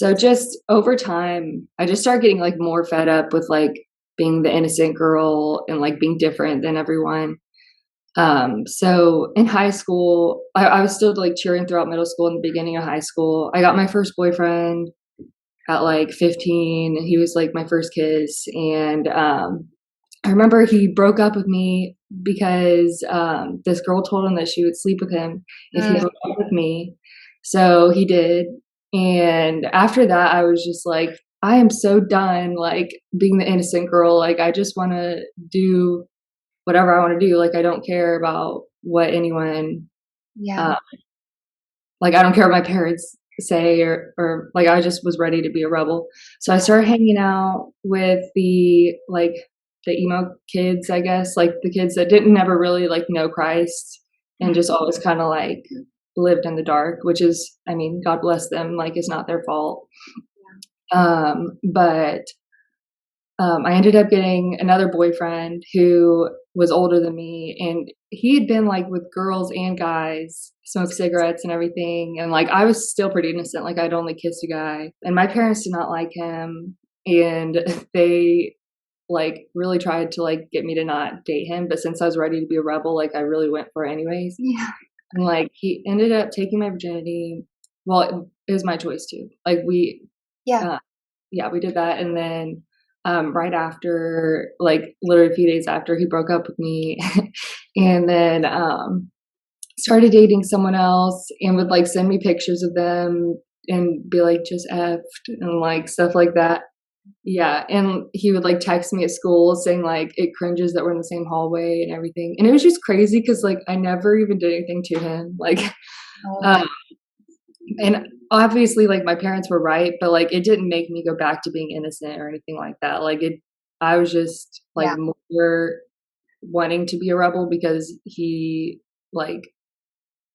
So just over time, I just started getting like more fed up with like being the innocent girl and like being different than everyone. So in high school, I was still like cheering throughout middle school and the beginning of high school. I got my first boyfriend at like 15. He was like my first kiss. And I remember he broke up with me because this girl told him that she would sleep with him if he broke up with me. So he did. And after that, I was just like, I am so done like being the innocent girl. Like, I just want to do whatever I want to do. Like, I don't care about what anyone, Yeah. uh, like, I don't care what my parents say or like, I just was ready to be a rebel. So I started hanging out with the emo kids, I guess, like the kids that didn't never really like know Christ and just always kind of like lived in the dark, which is, I mean, God bless them. Like, it's not their fault. But I ended up getting another boyfriend who was older than me, and he had been like with girls and guys, smoked cigarettes and everything. And like, I was still pretty innocent. Like, I'd only kissed a guy, and my parents did not like him. And they like really tried to like get me to not date him. But since I was ready to be a rebel, like I really went for it anyways. Yeah. And like, he ended up taking my virginity. Well, it was my choice too. Like, Yeah. uh, yeah, we did that. And then right after, like literally a few days after, he broke up with me and then started dating someone else and would like send me pictures of them and be like, just effed and like stuff like that. Yeah. And he would like text me at school saying like it cringes that we're in the same hallway and everything. And it was just crazy because like I never even did anything to him. Like, Oh, um, and obviously, like, my parents were right, but, like, it didn't make me go back to being innocent or anything like that. Like, I was just, like, yeah. more wanting to be a rebel because he, like,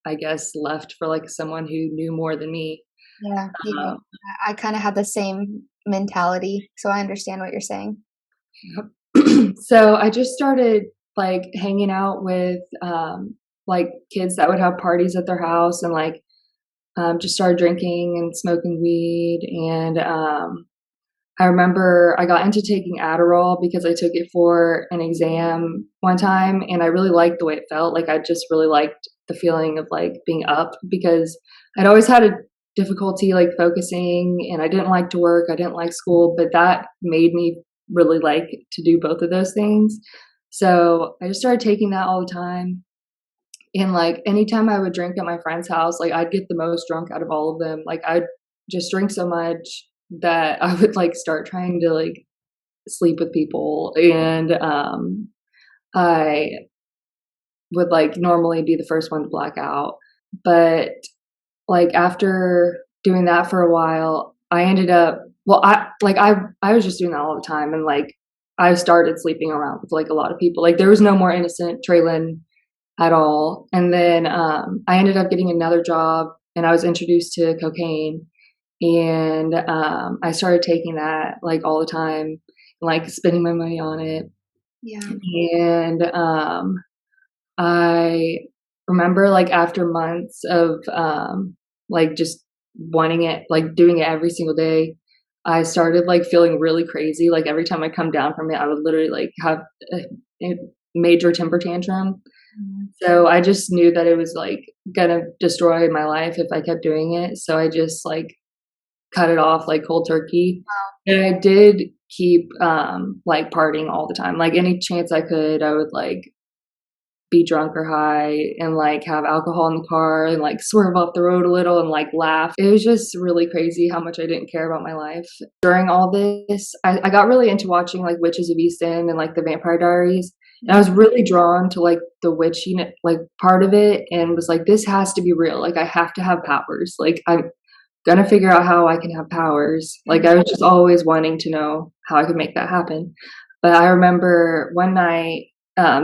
I guess, left for, like, someone who knew more than me. Yeah. Yeah. Um, I kind of had the same mentality, so I understand what you're saying. so I just started, like, hanging out with, like, kids that would have parties at their house and, like, just started drinking and smoking weed. And I remember I got into taking Adderall because I took it for an exam one time and I really liked the way it felt. Like, I just really liked the feeling of like being up because I'd always had a difficulty like focusing and I didn't like to work. I didn't like school, but that made me really like to do both of those things. So I just started taking that all the time. And like anytime I would drink at my friend's house, like I'd get the most drunk out of all of them. Like, I'd just drink so much that I would like start trying to like sleep with people. And I would like normally be the first one to black out. But like after doing that for a while, I ended up well, I was just doing that all the time and like I started sleeping around with like a lot of people. Like, there was no more innocent Traylon at all. And then I ended up getting another job and I was introduced to cocaine. And I started taking that like all the time, like spending my money on it. Yeah. And I remember like after months of like just wanting it, like doing it every single day, I started like feeling really crazy. Like, every time I come down from it, I would literally like have a major temper tantrum. Mhm. So I just knew that it was like gonna destroy my life if I kept doing it. So I just like cut it off like cold turkey. And I did keep like partying all the time. Like, any chance I could, I would like be drunk or high and like have alcohol in the car and like swerve off the road a little and like laugh. It was just really crazy how much I didn't care about my life. During all this, I got really into watching like Witches of East End and like the Vampire Diaries. And I was really drawn to like the witchy like part of it and was like, this has to be real. Like, I have to have powers. Like, I'm gonna figure out how I can have powers. Like, I was just always wanting to know how I could make that happen. But I remember one night,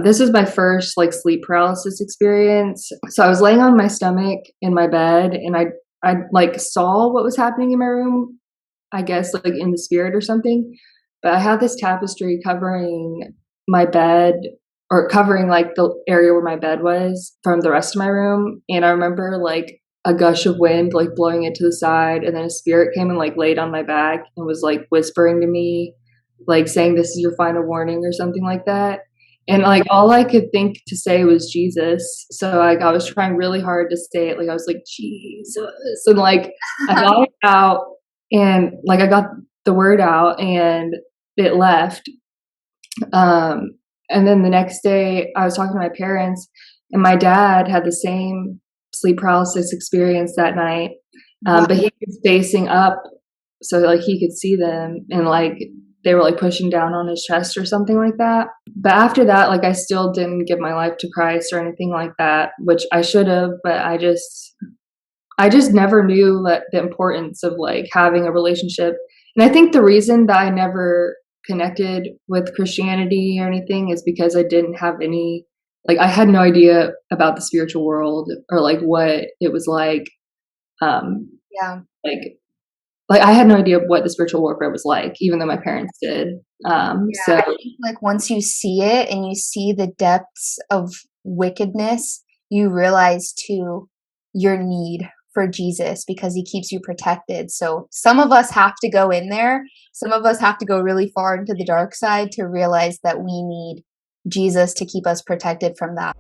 this was my first like sleep paralysis experience. So I was laying on my stomach in my bed and I like saw what was happening in my room, I guess like in the spirit or something. But I had this tapestry covering my bed or covering like the area where my bed was from the rest of my room. And I remember like a gush of wind, like, blowing it to the side, and then a spirit came and, like, laid on my back and was, like, whispering to me, like, saying, "This is your final warning," or something like that, and, like, all I could think to say was Jesus, so, like, I was trying really hard to say it, like, I was like, "Jesus," and, like, I got it out, and, like, I got the word out, and it left, um, and then the next day, I was talking to my parents, and my dad had the same sleep paralysis experience that night, Wow. but he was facing up so, like, he could see them, and, like, they were, like, pushing down on his chest or something like that. But after that, like, I still didn't give my life to Christ or anything like that, which I should have, but I just never knew that the importance of, like, having a relationship, and I think the reason that I never connected with Christianity or anything is because I didn't have any, like, I had no idea about the spiritual world or, like, what it was um, Yeah. like I had no idea what the spiritual warfare was like, even though my parents did, Yeah, so I think, like, once you see it and you see the depths of wickedness, you realize too your need for Jesus because he keeps you protected. So some of us have to go in there. Some of us have to go really far into the dark side to realize that we need Jesus to keep us protected from that.